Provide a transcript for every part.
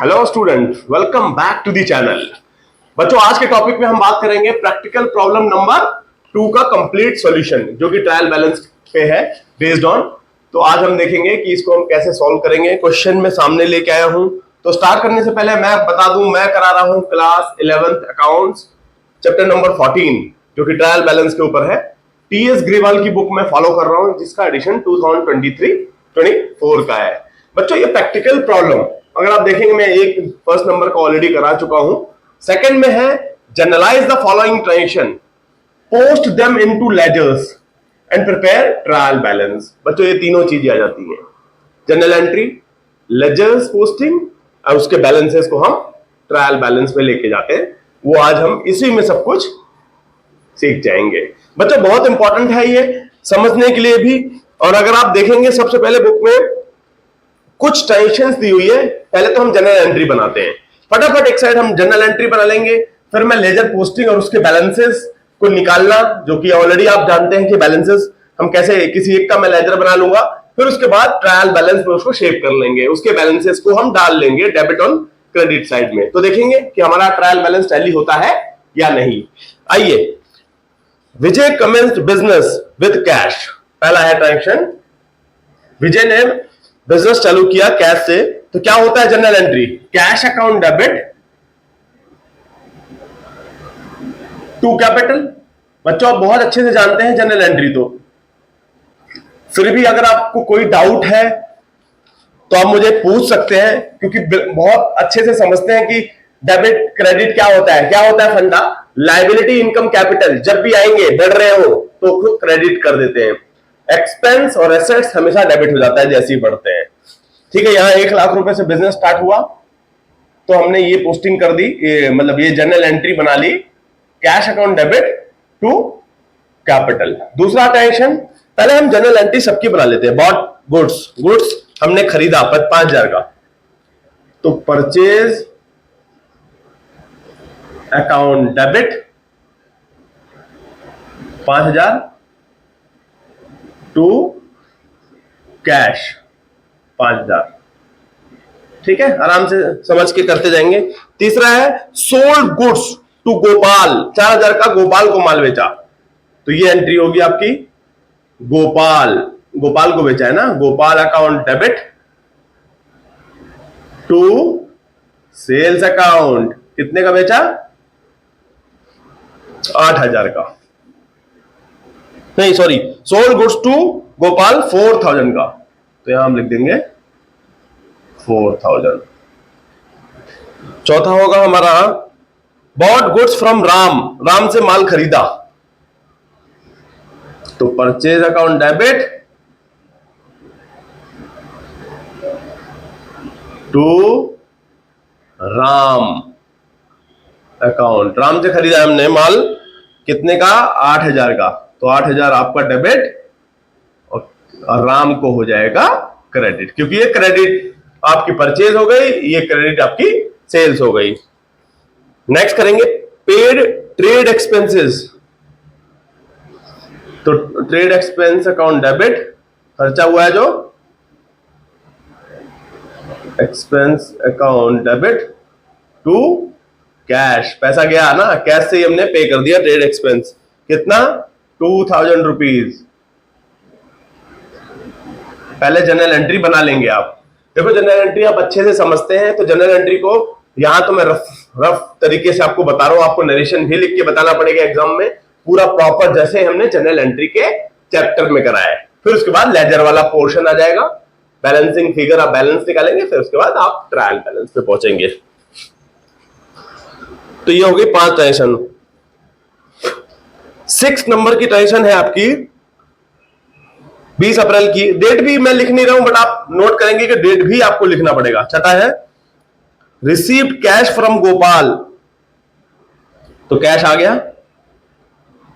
Hello student, welcome back to the channel. बच्चों, आज के टॉपिक में हम बात करेंगे प्रैक्टिकल प्रॉब्लम नंबर 2 का कंप्लीट सॉल्यूशन, जो कि ट्रायल बैलेंस पे है बेस्ड ऑन। तो आज हम देखेंगे कि इसको हम कैसे सॉल्व करेंगे। क्वेश्चन में सामने लेके आया हूं। तो स्टार्ट करने से पहले मैं बता दूं, मैं करा रहा हूं class 11th accounts chapter number 14, जो कि ट्रायल बैलेंस के ऊपर है। टीएस ग्रेवाल की बुक में फॉलो कर रहा हूं, जिसका एडिशन 2023-24 का है। बच्चों, ये प्रैक्टिकल प्रॉब्लम अगर आप देखेंगे, मैं एक फर्स्ट नंबर का ऑलरेडी करा चुका हूं। सेकंड में है journalise the following transaction, post them into ledgers and prepare trial balance. बच्चों, ये तीनों चीजें आ जाती हैं, जनरल एंट्री, लेजर्स पोस्टिंग और उसके बैलेंसेस को हम ट्रायल बैलेंस में लेके जाते हैं। वो आज हम इसी में सब कुछ सीख जाएंगे। बच्चों, बहुत इंपॉर्टेंट है ये समझने के लिए भी। और अगर आप देखेंगे, सबसे पहले बुक में कुछ ट्रांजेक्शंस दी हुई है। पहले तो हम जनरल एंट्री बनाते हैं, फटाफट एक साइड हम जनरल एंट्री बना लेंगे। फिर मैं लेजर पोस्टिंग और उसके बैलेंसेस को निकालना, जो कि ऑलरेडी आप जानते हैं कि बैलेंसेस हम कैसे, किसी एक का मैं लेजर बना लूंगा। फिर उसके बाद ट्रायल बैलेंस में उसको शेप कर लेंगे, उसके बैलेंसेस को हम डाल लेंगे डेबिट ऑन क्रेडिट साइड में। तो देखेंगे कि हमारा ट्रायल बैलेंस टैली होता है या नहीं। आइए, विजय कमेंस्ड बिजनेस विद कैश। पहला है ट्रांजेक्शन, विजय ने बिजनेस चालू किया कैश से। तो क्या होता है journal entry, cash account debit to capital. बच्चों, आप बहुत अच्छे से जानते हैं जनरल एंट्री, तो फिर भी अगर आपको कोई डाउट है तो आप मुझे पूछ सकते हैं, क्योंकि बहुत अच्छे से समझते हैं कि डेबिट क्रेडिट क्या होता है। क्या होता है फंडा, लायबिलिटी इनकम कैपिटल जब भी आएंगे बढ़ रहे हो तो खुद क्रेडिट कर देते हैं। एक्सपेंस और एसेट्स हमेशा डेबिट हो जाता है जैसे ही बढ़ते हैं। ठीक है, यहां 1 लाख रुपए से बिजनेस स्टार्ट हुआ, तो हमने ये पोस्टिंग कर दी, मतलब ये जनरल एंट्री बना ली, cash account debit to capital. दूसरा ट्रांजेक्शन, पहले हम जनरल एंट्री सबकी बना लेते हैं। बॉट गुड्स हमने खरीदा 5,000 का, तो purchase account debit 5,000 to cash 5,000। ठीक है, आराम से समझ के करते जाएंगे। तीसरा है सोल्ड गुड्स टू गोपाल, 4,000 का गोपाल को माल बेचा, तो ये एंट्री होगी आपकी गोपाल को बेचा है ना, Gopal account debit to sales account. कितने का बेचा, 8,000 का, नहीं sorry, sold goods to Gopal 4,000 का, तो यहां हम लिख देंगे 4,000। चौथा होगा हमारा बॉट गुड्स फ्रॉम राम से माल खरीदा, तो purchase account debit to Ram account. Ram से खरीदा हमने माल, कितने का, 8,000 का, तो 8,000 आपका डेबिट और राम को हो जाएगा क्रेडिट, क्योंकि ये क्रेडिट आपकी परचेज हो गई, ये क्रेडिट आपकी सेल्स हो गई। नेक्स्ट करेंगे पेड ट्रेड एक्सपेंसेस, तो ट्रेड एक्सपेंस अकाउंट डेबिट, खर्चा हुआ है जो, expense account debit to cash, पैसा गया ना, कैश से ही हमने पे कर दिया ट्रेड एक्सपेंस, कितना, 2,000 रुपीज। पहले जनरल एंट्री बना लेंगे आप। देखो, जनरल एंट्री आप अच्छे से समझते हैं, तो जनरल एंट्री को यहां तो मैं रफ तरीके से आपको बता रहा हूं, आपको नरेशन भी लिख के बताना पड़ेगा एग्जाम में, पूरा प्रॉपर जैसे हमने जनरल एंट्री के चैप्टर में कराया है। फिर उसके बाद लेजर वाला पोर्शन आ जाएगा, बैलेंसिंग फिगर, आप बैलेंस निकालेंगे, फिर उसके बाद आप ट्रायल बैलेंस पे पहुंचेंगे। तो ये होगी 5 ट्रांजेक्शन। 6 नंबर की ट्रांजेक्शन है आपकी 20 अप्रैल की। डेट भी मैं लिख नहीं रहा हूं, बट आप नोट करेंगे कि डेट भी आपको लिखना पड़ेगा। छठा है रिसीव्ड कैश फ्रॉम गोपाल, तो कैश आ गया,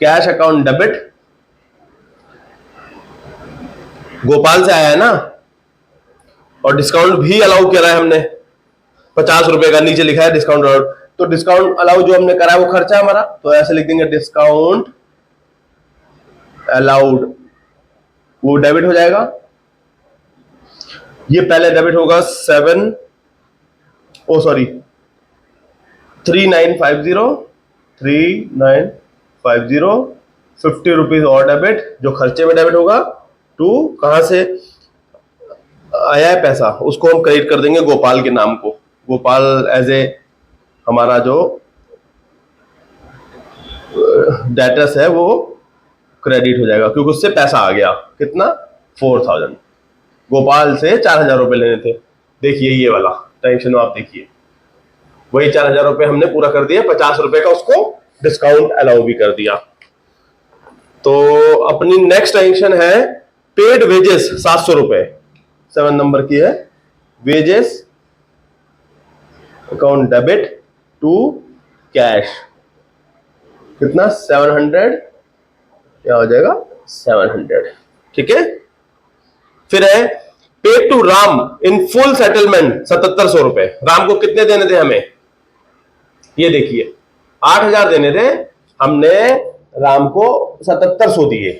कैश अकाउंट डेबिट, गोपाल से आया है ना, और डिस्काउंट भी अलाउ किया है हमने 50 रुपए का, नीचे लिखा है डिस्काउंट अलाउड, तो डिस्काउंट अलाउ जो हमने करा है वो खर्चा हमारा, तो ऐसे लिख देंगे डिस्काउंट अलाउड, वो डेबिट हो जाएगा। ये पहले डेबिट होगा 7 ओ सॉरी 3950 50 रुपीज और डेबिट, जो खर्चे में डेबिट होगा, टू कहां से आया है पैसा उसको हम क्रेडिट कर देंगे गोपाल के नाम को। गोपाल एज ए हमारा जो डेटर्स है वो क्रेडिट हो जाएगा, क्योंकि उससे पैसा आ गया कितना 4000। गोपाल से 4000 रुपए लेने थे। देखिए ये वाला टेंशन आप देखिए, वही 4000 रुपए हमने पूरा कर दिया, 50 रुपए का उसको डिस्काउंट अलाउ भी कर दिया। तो अपनी नेक्स्ट टेंशन है पेड वेजेस 700 रुपए, 7 नंबर की है, wages account debit to cash, कितना 700, क्या हो जाएगा 700, ठीक है। फिर है pay to Ram in full settlement 7700 रुपए। राम को कितने देने थे हमें, ये देखिए 8000 देने थे, हमने राम को 7700 दिए।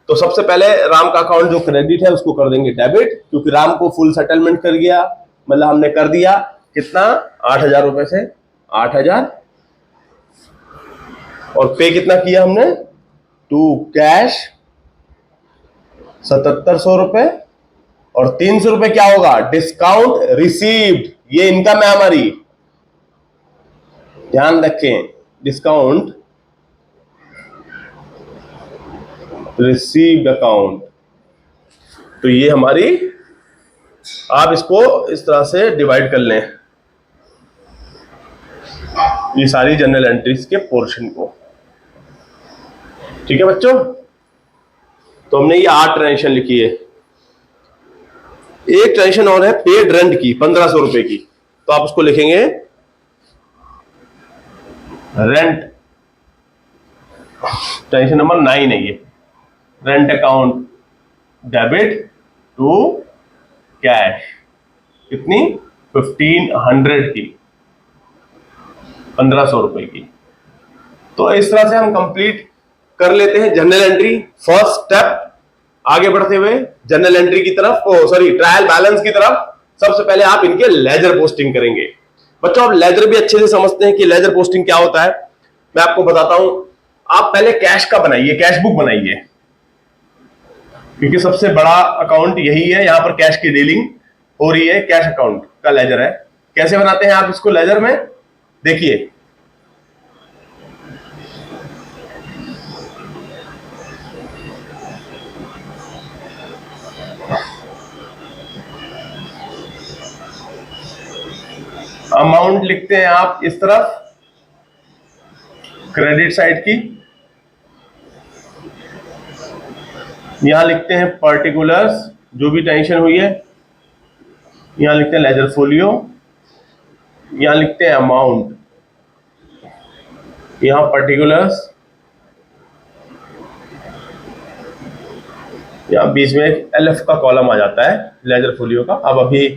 तो सबसे पहले राम का अकाउंट जो क्रेडिट है उसको कर देंगे डेबिट, क्योंकि राम को फुल सेटलमेंट कर गया, मतलब हमने कर दिया कितना 8000 रुपए से 8000, और पे कितना किया हमने टू कैश 7700 रुपए, और 300 रुपए क्या होगा डिस्काउंट रिसीव्ड, ये इनकम है हमारी, ध्यान रखें, डिस्काउंट रिसीव्ड अकाउंट। तो ये हमारी, आप इसको इस तरह से डिवाइड कर लें ये सारी जनरल एंट्रीज के पोर्शन को, ठीक है बच्चों। तो हमने ये 8 टेंशन लिखी है। एक टेंशन और है पेड रेंट की 1500 रुपए की, तो आप उसको लिखेंगे रेंट, टेंशन नंबर 9 है ये, rent account debit to cash, कितनी 1500 की, 1500 रुपए की। तो इस तरह से हम कंप्लीट कर लेते हैं जनरल एंट्री। फर्स्ट स्टेप आगे बढ़ते हुए जनरल एंट्री की तरफ, सॉरी ट्रायल बैलेंस की तरफ, सबसे पहले आप इनके लेजर पोस्टिंग करेंगे। बच्चों आप लेजर भी अच्छे से समझते हैं कि लेजर पोस्टिंग क्या होता है, मैं आपको बताता हूं। आप पहले कैश का बनाइए, कैश बुक बनाइए, क्योंकि सबसे बड़ा अकाउंट यही है, यहां पर कैश की डीलिंग हो रही है, कैश अकाउंट का लेजर है। कैसे बनाते हैं आप इसको लेजर में, देखिए अमाउंट लिखते हैं आप इस तरफ क्रेडिट साइड की, यहां लिखते हैं पर्टिकुलर्स जो भी टेंशन हुई है, यहां लिखते हैं लेजर फोलियो, यहां लिखते हैं अमाउंट, यहां पर्टिकुलर्स, यहां बीच में एक एलएफ का कॉलम आ जाता है लेजर फोलियो का, अब अभी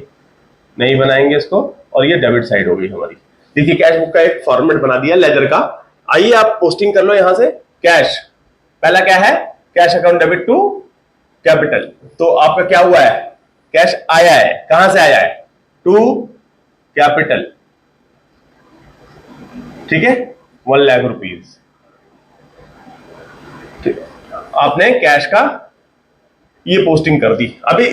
नहीं बनाएंगे इसको, और ये डेबिट साइड हो गई हमारी। देखिए कैश बुक का एक फॉर्मेट बना दिया लेजर का। आइए आप पोस्टिंग कर लो यहां से। कैश पहला क्या है, cash account debit to capital, तो आपका क्या हुआ है, कैश आया है, कहां से आया है टू कैपिटल, ठीक है 1 लाख रुपीज, आपने कैश का ये पोस्टिंग कर दी। अभी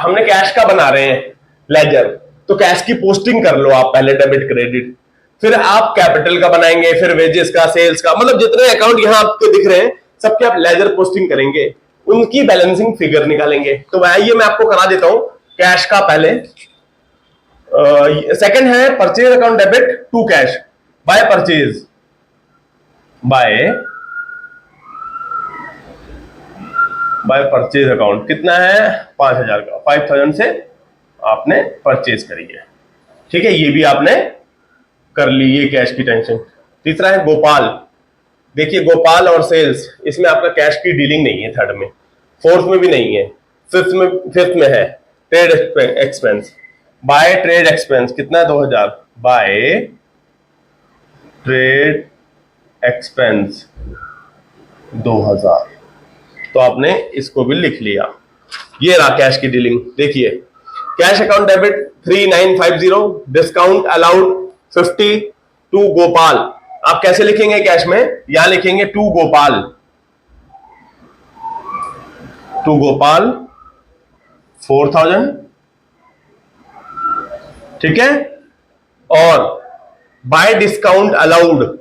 हमने कैश का बना रहे हैं लेजर, तो कैश की पोस्टिंग कर लो आप पहले डेबिट क्रेडिट, फिर आप कैपिटल का बनाएंगे, फिर वेजेस का, सेल्स का, मतलब जितने अकाउंट यहां आपको दिख रहे हैं सबके आप लेजर पोस्टिंग करेंगे, उनकी बैलेंसिंग फिगर निकालेंगे। तो आइए मैं आपको करा देता हूं कैश का पहले। सेकंड है purchase account debit to cash by purchase, by purchase account कितना है 5000 का, 5000 से आपने परचेज करी है, ठीक है, ये भी आपने कर ली, ये कैश की टेंशन। तीसरा है गोपाल, देखिए गोपाल और सेल्स, इसमें आपका कैश की डीलिंग नहीं है, थर्ड में, फोर्थ में भी नहीं है, फिफ्थ में है trade expense, by trade expense कितना है 2000, बाय ट्रेड एक्सपेंस 2000, तो आपने इसको भी लिख लिया। ये रहा कैश की डीलिंग। देखिए cash account debit 3950, discount allowed 50, to Gopal. आप कैसे लिखेंगे कैश में? यहां लिखेंगे टू गोपाल, टू गोपाल 4000, ठीक है। और bye discount allowed,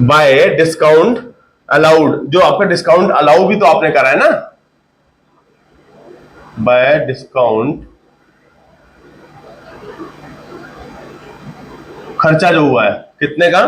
bye discount allowed, जो आपका डिस्काउंट अलाउ भी तो आपने करा है ना, बाय डिस्काउंट खर्चा जो हुआ है कितने का,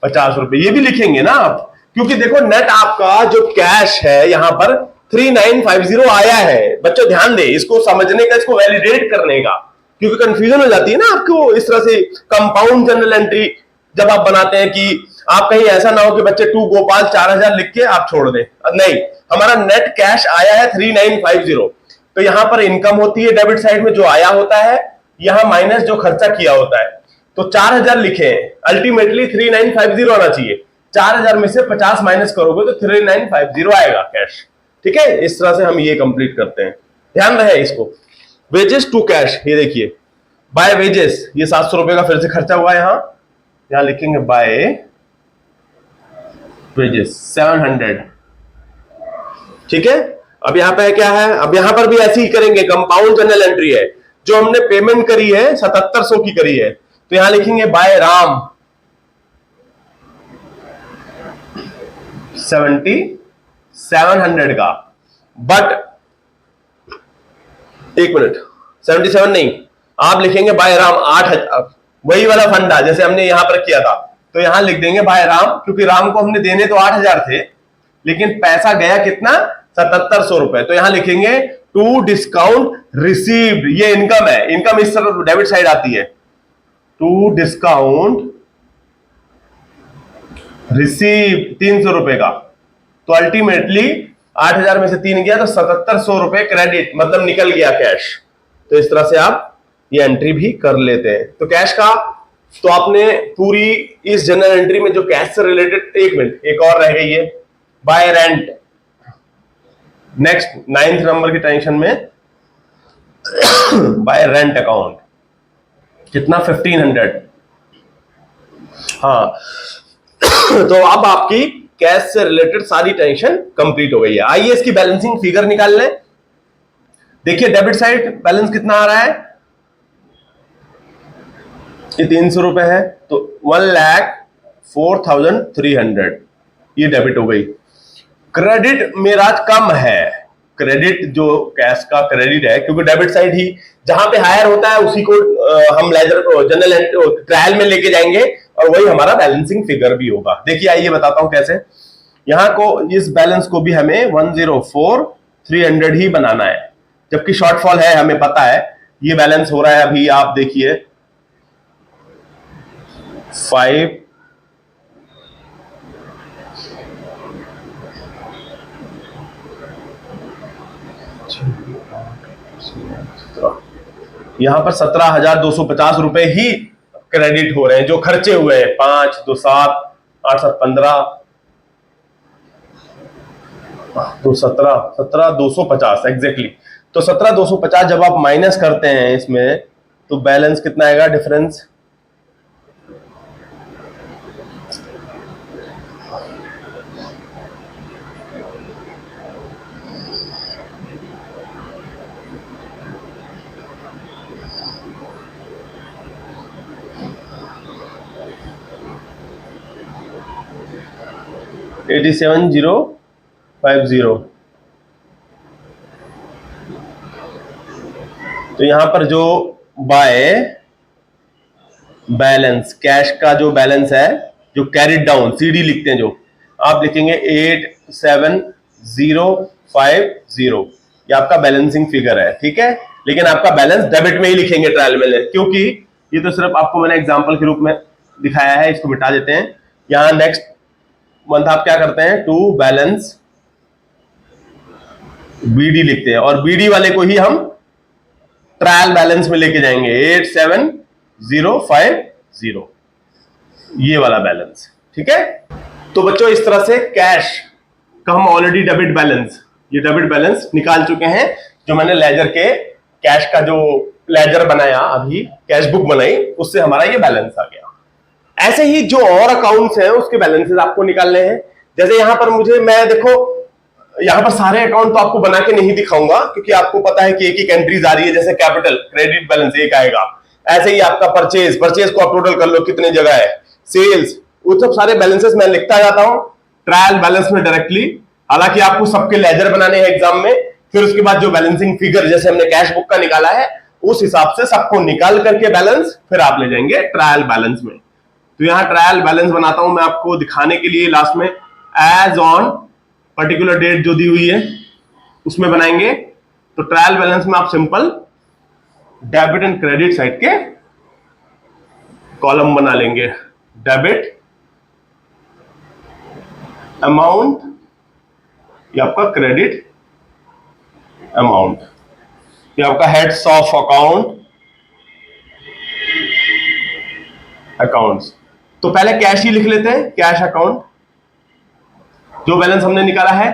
50 रुपए, ये भी लिखेंगे ना आप, क्योंकि देखो नेट आपका जो कैश है यहां पर 3950 आया है। बच्चों ध्यान दे, इसको समझने का, इसको वैलिडेट करने का, क्योंकि कंफ्यूजन हो जाती है ना आपको इस तरह से कंपाउंड जनरल एंट्री जब आप बनाते हैं, कि आप कहीं ऐसा ना हो कि बच्चे टू गोपाल 4000 लिख के आप छोड़ दें। नहीं, हमारा नेट कैश आया है 3950, तो यहां पर इनकम होती है डेबिट साइड में, जो आया होता है, यहां माइनस जो खर्चा किया होता है। तो 4000 लिखे, अल्टीमेटली 3950 आना चाहिए। 4000 में से 50 माइनस करोगे तो 3950 आएगा कैश, ठीक है। इस तरह से हम ये कंप्लीट करते हैं, ध्यान रहे इसको। वेजेस टू कैश, ये देखिए बाय वेजेस, ये 700 रुपए का फिर से खर्चा हुआ है। यहां लिखेंगे बाय वेजेस 700, ठीक है। अब यहां पे क्या है, अब यहां पर भी ऐसे ही करेंगे, कंपाउंड जनरल एंट्री है, जो हमने पेमेंट करी है 7700 की करी है, तो यहां लिखेंगे बाय राम 700 का, बट एक मिनट, 77 नहीं, आप लिखेंगे बाय राम 8000, वही वाला फंडा जैसे हमने यहां पर किया था, तो यहां लिख देंगे बाय राम, क्योंकि राम को हमने देने तो 8000 थे, लेकिन पैसा गया कितना, 7700 रुपए, तो यहां लिखेंगे टू डिस्काउंट रिसीव्ड, ये इनकम है, इनकम इस तरह डेबिट साइड आती है, टू डिस्काउंट रिसीव 300 रुपए का, तो अल्टीमेटली 8000 में से 3 गया तो 7700 रुपए क्रेडिट, मतलब निकल गया कैश। तो इस तरह से आप ये एंट्री भी कर लेते हैं। तो कैश का तो आपने पूरी इस जनरल एंट्री में जो कैश से रिलेटेड, एक मिनट एक और रह गई है, bye rent, next 9th number की टेंशन में बाय रेंट अकाउंट कितना, 1500। हाँ तो अब आपकी कैश से रिलेटेड सारी टेंशन कंप्लीट हो गई है। आइए इसकी बैलेंसिंग फिगर निकाल लें। देखिए डेबिट साइड बैलेंस कितना आ रहा है, ये 300 रुपए है, तो 1,04,300 ये डेबिट हो गई। क्रेडिट मेरा कम है, क्रेडिट जो कैश का क्रेडिट है, क्योंकि डेबिट साइड ही जहां पे हायर होता है उसी को हम लेजर जनरल ट्रायल में लेके जाएंगे, और वही हमारा बैलेंसिंग फिगर भी होगा। देखिए आइए बताता हूं कैसे। यहां को इस बैलेंस को भी हमें 1,04,300 ही बनाना है, जबकि शॉर्टफॉल है, हमें पता है ये बैलेंस हो रहा है अभी, आप देखिए 5 यहां पर 17,250 रुपए ही क्रेडिट हो रहे हैं, जो खर्चे हुए हैं, 5 2 7 8 7 15 तो 17,250 एग्जैक्टली। तो 17,250 जब आप माइनस करते हैं इसमें, तो बैलेंस कितना आएगा डिफरेंस, $87,050। तो यहां पर जो बाय बैलेंस कैश का जो बैलेंस है, जो कैरिड डाउन सीडी लिखते हैं, जो आप लिखेंगे 87,050, ये आपका बैलेंसिंग फिगर है, ठीक है। लेकिन आपका बैलेंस डेबिट में ही लिखेंगे ट्रायल में, क्योंकि ये तो सिर्फ आपको मैंने एग्जांपल के रूप में दिखाया है, इसको मिटा देते हैं। यहां नेक्स्ट मंथ आप क्या करते हैं, टू बैलेंस बीडी लिखते हैं, और बीडी वाले को ही हम ट्रायल बैलेंस में लेके जाएंगे 87,050, ये वाला बैलेंस, ठीक है। तो बच्चों इस तरह से कैश का हम ऑलरेडी डेबिट बैलेंस, ये डेबिट बैलेंस निकाल चुके हैं जो मैंने लेजर के कैश का जो लेजर बनाया, अभी कैश बुक बनाई, उससे हमारा ये बैलेंस आ गया। ऐसे ही जो और अकाउंट्स हैं उसके बैलेंसेस आपको निकालने हैं। जैसे यहां पर मैं देखो, यहां पर सारे अकाउंट तो आपको बना के नहीं दिखाऊंगा क्योंकि आपको पता है कि एक एक एंट्रीज आ रही है। जैसे कैपिटल क्रेडिट बैलेंस एक आएगा, ऐसे ही आपका परचेज को आप टोटल कर लो कितने जगह है, सेल्स, वो सब सारे बैलेंसेस मैं लिखता जाता हूं ट्रायल बैलेंस में डायरेक्टली। हालांकि आपको सबके लेजर बनाने हैं एग्जाम में, फिर उसके बाद जो बैलेंसिंग फिगर जैसे हमने कैश बुक का निकाला है उस हिसाब से सबको निकाल करके बैलेंस फिर आप ले जाएंगे ट्रायल बैलेंस में। तो यहां ट्रायल बैलेंस बनाता हूं मैं आपको दिखाने के लिए, लास्ट में एज ऑन पर्टिकुलर डेट जो दी हुई है उसमें बनाएंगे। तो ट्रायल बैलेंस में आप simple debit and credit side के कॉलम बना लेंगे। डेबिट अमाउंट, ये आपका क्रेडिट अमाउंट, ये आपका हेड्स ऑफ अकाउंट्स। तो पहले कैश ही लिख लेते हैं, कैश अकाउंट। जो बैलेंस हमने निकाला है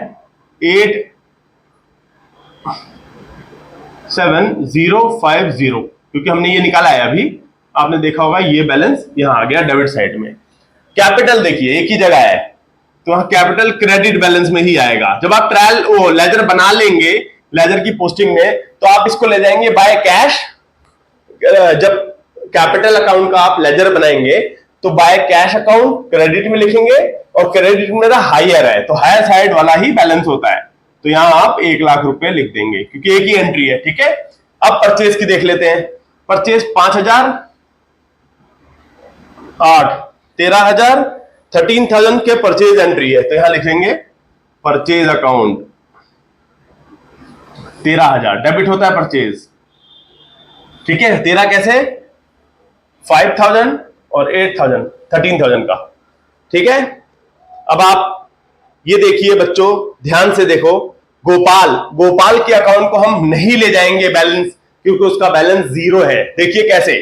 87050, क्योंकि हमने ये निकाला है अभी, आपने देखा होगा ये बैलेंस यहां आ गया डेबिट साइड में। कैपिटल देखिए एक ही जगह है, तो वहां कैपिटल क्रेडिट बैलेंस में ही आएगा। जब आप ट्रायल लेजर बना लेंगे लेजर की पोस्टिंग में, तो आप इसको ले जाएंगे बाय कैश। जब कैपिटल अकाउंट का आप लेजर बनाएंगे तो बाय कैश अकाउंट क्रेडिट में लिखेंगे, और क्रेडिट मेरा हायर है तो हायर साइड वाला ही बैलेंस होता है। तो यहां आप 1,00,000 रुपए लिख देंगे क्योंकि एक ही एंट्री है, ठीक है। अब परचेज की देख लेते हैं। परचेज 5,000, 8, 13,000, 13,000 के परचेज एंट्री है, तो यहां लिखेंगे परचेज अकाउंट 13,000 डेबिट होता है परचेज, ठीक है। 13 कैसे, 5,000 और 8,000 13,000 का, ठीक है। अब आप ये देखिए बच्चों, ध्यान से देखो, गोपाल के अकाउंट को हम नहीं ले जाएंगे बैलेंस, क्योंकि उसका बैलेंस 0 है। देखिए कैसे,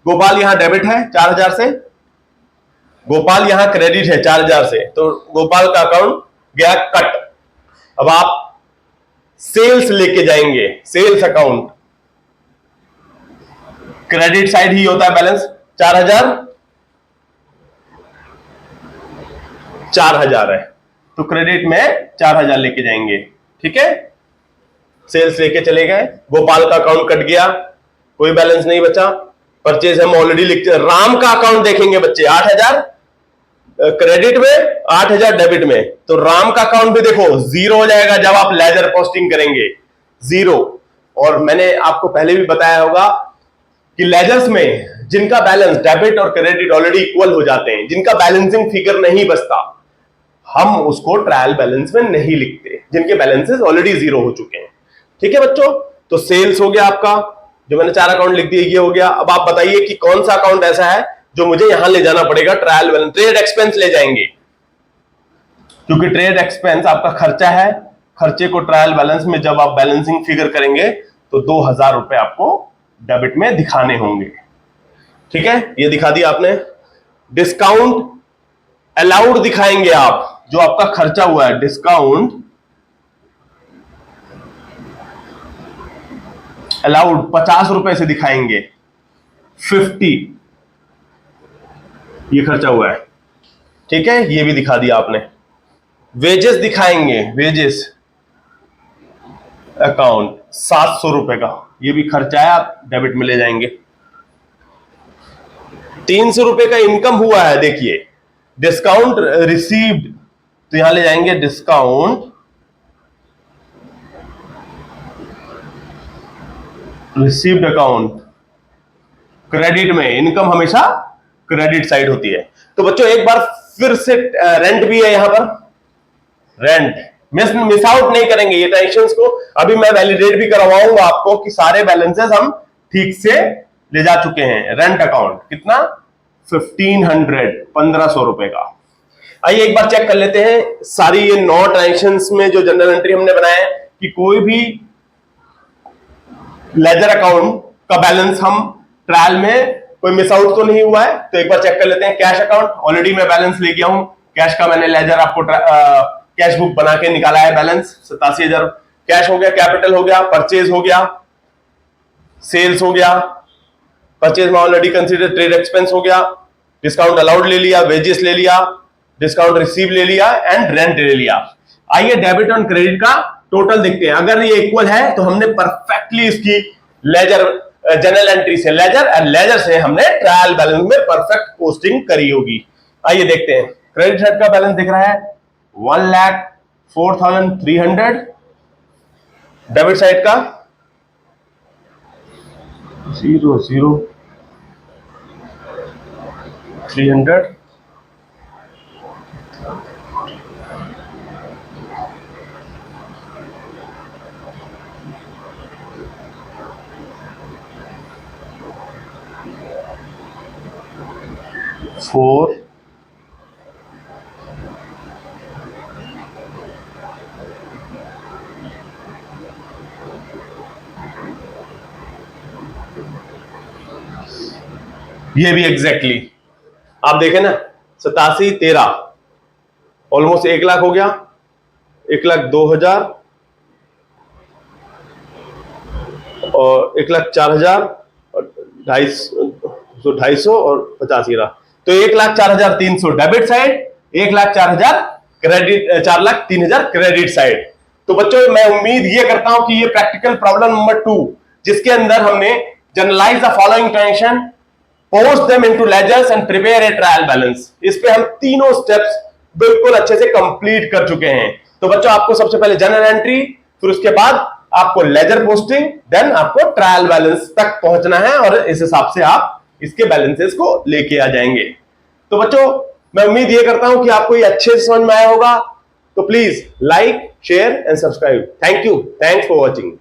गोपाल यहां डेबिट है 4,000 से, गोपाल यहां क्रेडिट है 4,000 से, तो गोपाल का अकाउंट गया कट। अब आप सेल्स लेके जाएंगे, सेल्स अकाउंट क्रेडिट साइड ही होता है बैलेंस, 4,000 है, तो क्रेडिट में 4,000 लेके जाएंगे, ठीक है। सेल्स लेके चले गए, गोपाल का अकाउंट कट गया, कोई बैलेंस नहीं बचा। परचेज हम ऑलरेडी लिखते, राम का अकाउंट देखेंगे बच्चे, 8,000 क्रेडिट में, 8,000 डेबिट में, तो राम का अकाउंट भी देखो 0 हो जाएगा जब आप लेजर पोस्टिंग करेंगे, 0। और मैंने आपको पहले भी बताया होगा कि लेजर्स में जिनका बैलेंस डेबिट और क्रेडिट ऑलरेडी इक्वल हो जाते हैं, जिनका बैलेंसिंग फिगर नहीं बचता, हम उसको ट्रायल बैलेंस में नहीं लिखते, जिनके बैलेंसेस ऑलरेडी 0 हो चुके हैं, ठीक है बच्चों। तो सेल्स हो गया आपका, जो मैंने 4 अकाउंट लिख दिए, ये हो गया। अब आप बताइए कि कौन सा अकाउंट ऐसा है जो मुझे यहां ले जाना पड़ेगा ट्रायल बैलेंस। ट्रेड एक्सपेंस ले जाएंगे, क्योंकि ट्रेड एक्सपेंस आपका खर्चा है, खर्चे को ट्रायल बैलेंस में जब आप बैलेंसिंग फिगर करेंगे तो 2,000 रुपए आपको डेबिट में दिखाने होंगे, ठीक है। ये दिखा दिया आपने। डिस्काउंट अलाउड दिखाएंगे आप, जो आपका खर्चा हुआ है, डिस्काउंट अलाउड 50 रुपए से दिखाएंगे, 50 ये खर्चा हुआ है, ठीक है, ये भी दिखा दिया आपने। वेजेस दिखाएंगे, वेजेस अकाउंट 700 रुपए का, ये भी खर्चा है, आप डेबिट में ले जाएंगे। 300 रुपए का इनकम हुआ है, देखिए डिस्काउंट रिसीव्ड, तो यहां ले जाएंगे डिस्काउंट रिसीव्ड अकाउंट। क्रेडिट में इनकम हमेशा क्रेडिट साइड होती है। तो बच्चों एक बार फिर से रेंट भी है यहां पर, रेंट मिस आउट नहीं करेंगे ये टेंशंस को। अभी मैं वैलिडेट भी करवाऊंगा आपको कि सारे बैलेंसेस हम ठीक से ले जा चुके हैं। रेंट अकाउंट कितना, 1,500 रुपए का। आइए एक बार चेक कर लेते हैं सारी ये 9 ट्रांजैक्शंस में जो जनरल एंट्री हमने बनाया है कि कोई भी लेजर अकाउंट का बैलेंस हम ट्रायल में कोई मिस आउट तो नहीं हुआ है। तो एक बार चेक कर लेते हैं। कैश अकाउंट ऑलरेडी मैं बैलेंस ले गया हूं, कैश का मैंने लेजर आपको कैश बुक बना के निकाला है बैलेंस 87,000 कैश हो गया, कैपिटल हो गया, परचेज हो गया, सेल्स हो गया, परचेज में ऑलरेडी कंसीडर, ट्रेड एक्सपेंस हो गया, डिस्काउंट अलाउड ले लिया, वेजेस ले लिया, डिस्काउंट रिसीव ले लिया एंड रेंट ले लिया। आइए डेबिट और क्रेडिट का टोटल देखते हैं। अगर ये इक्वल है तो हमने परफेक्टली इसकी लेजर जनरल एंट्री से लेजर और लेजर से हमने ट्रायल बैलेंस में परफेक्ट पोस्टिंग करी होगी। आइए देखते हैं। क्रेडिट साइड का बैलेंस दिख रहा है 1,04,300, डेबिट साइड का 0,0,300, फोर ये भी एग्जैक्टली आप देखें ना, 87,13 ऑलमोस्ट 1 लाख हो गया, 1,02,000 और 1,04,000 और 250 और 85 रहा, तो 1,04,300 debit side, 1,04,000 credit, 4,03,000 credit side. तो बच्चों मैं उम्मीद ये करता हूं कि ये प्रैक्टिकल प्रॉब्लम नंबर 2 जिसके अंदर हमने journalise the following transaction, post them into ledgers and prepare a trial balance, इस पे हम तीनों स्टेप्स बिल्कुल अच्छे से कंप्लीट कर चुके हैं। तो बच्चों आपको सबसे पहले जनरल एंट्री, फिर उसके बाद आपको लेजर पोस्टिंग, देन आपको ट्रायल बैलेंस तक पहुंचना है और इस हिसाब से आप इसके बैलेंसेस को लेके आ जाएंगे। तो बच्चों मैं उम्मीद ये करता हूं कि आपको ये अच्छे से समझ में आया होगा। तो please like, share and subscribe. Thank you, thanks for watching.